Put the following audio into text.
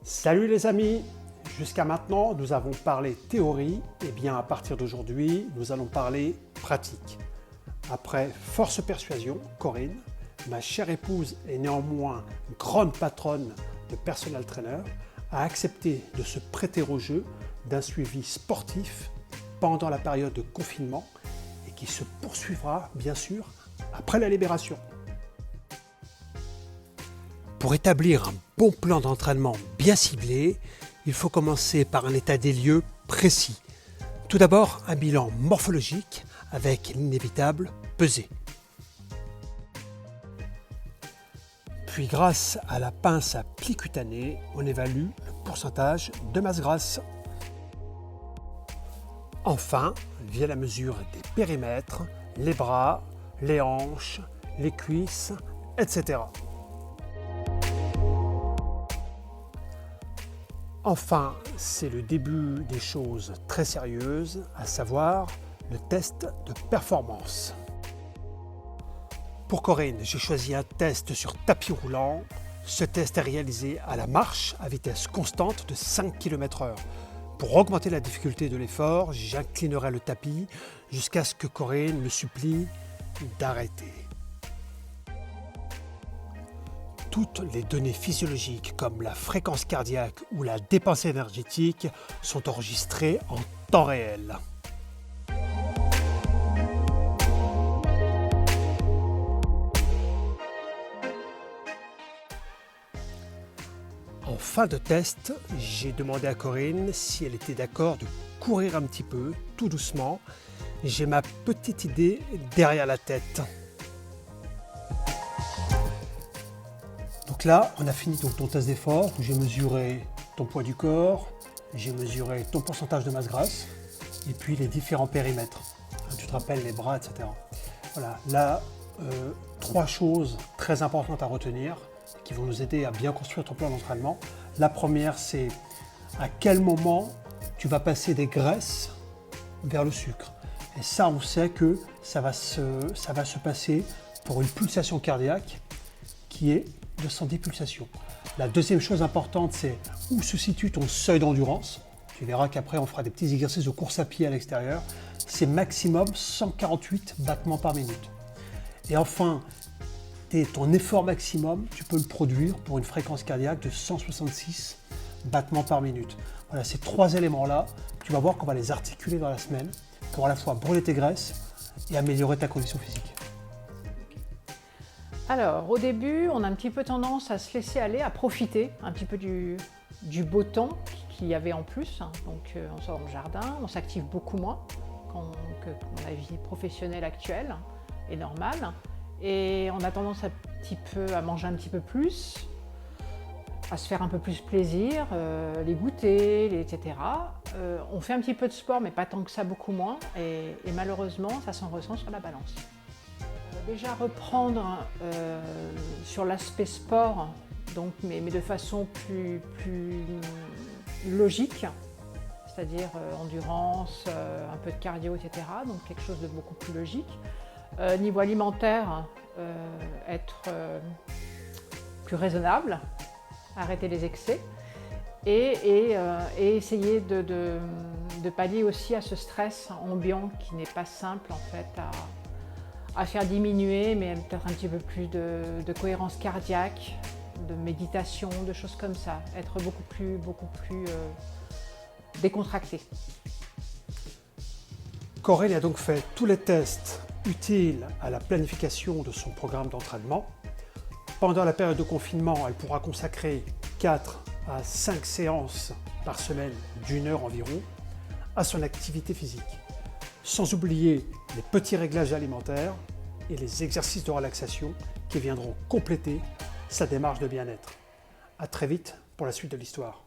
Salut les amis! Jusqu'à maintenant, nous avons parlé théorie, et bien à partir d'aujourd'hui, nous allons parler pratique. Après force persuasion, Corinne, ma chère épouse et néanmoins grande patronne de personal trainer, a accepté de se prêter au jeu d'un suivi sportif pendant la période de confinement et qui se poursuivra bien sûr après la libération. Pour établir un bon plan d'entraînement bien ciblé, il faut commencer par un état des lieux précis. Tout d'abord, un bilan morphologique avec l'inévitable pesée. Puis grâce à la pince à pli cutané, on évalue le pourcentage de masse grasse. Enfin, via la mesure des périmètres, les bras, les hanches, les cuisses, etc. Enfin, c'est le début des choses très sérieuses, à savoir le test de performance. Pour Corinne, j'ai choisi un test sur tapis roulant. Ce test est réalisé à la marche à vitesse constante de 5 km/h. Pour augmenter la difficulté de l'effort, j'inclinerai le tapis jusqu'à ce que Corinne me supplie d'arrêter. Toutes les données physiologiques comme la fréquence cardiaque ou la dépense énergétique sont enregistrées en temps réel. En fin de test, j'ai demandé à Corinne si elle était d'accord de courir un petit peu, tout doucement. J'ai ma petite idée derrière la tête. Donc là, on a fini ton test d'effort où j'ai mesuré ton poids du corps, j'ai mesuré ton pourcentage de masse grasse et puis les différents périmètres. Tu te rappelles les bras, etc. Voilà, là, trois choses très importantes à retenir qui vont nous aider à bien construire ton plan d'entraînement. La première, c'est à quel moment tu vas passer des graisses vers le sucre. Et ça, on sait que ça va se passer pour une pulsation cardiaque qui est de 110 pulsations. La deuxième chose importante, c'est où se situe ton seuil d'endurance. Tu verras qu'après, on fera des petits exercices de course à pied à l'extérieur. C'est maximum 148 battements par minute. Et enfin, ton effort maximum, tu peux le produire pour une fréquence cardiaque de 166 battements par minute. Voilà, ces trois éléments-là, tu vas voir qu'on va les articuler dans la semaine pour à la fois brûler tes graisses et améliorer ta condition physique. Alors, au début, on a un petit peu tendance à se laisser aller, à profiter un petit peu du beau temps qu'il y avait en plus. Donc, on sort dans le jardin, on s'active beaucoup moins que dans la vie professionnelle actuelle et normale. Et on a tendance à manger un petit peu plus, à se faire un peu plus plaisir, les goûters, etc. On fait un petit peu de sport, mais pas tant que ça, beaucoup moins. Et malheureusement, ça s'en ressent sur la balance. Déjà reprendre sur l'aspect sport, donc, mais de façon plus logique, c'est-à-dire endurance, un peu de cardio, etc. Donc quelque chose de beaucoup plus logique. Niveau alimentaire, être plus raisonnable, arrêter les excès et essayer de pallier aussi à ce stress ambiant qui n'est pas simple en fait à faire diminuer, mais peut-être un petit peu plus de cohérence cardiaque, de méditation, de choses comme ça, être beaucoup plus décontracté. Corinne a donc fait tous les tests utiles à la planification de son programme d'entraînement. Pendant la période de confinement, elle pourra consacrer 4 à 5 séances par semaine d'1 heure environ à son activité physique. Sans oublier les petits réglages alimentaires et les exercices de relaxation qui viendront compléter sa démarche de bien-être. À très vite pour la suite de l'histoire.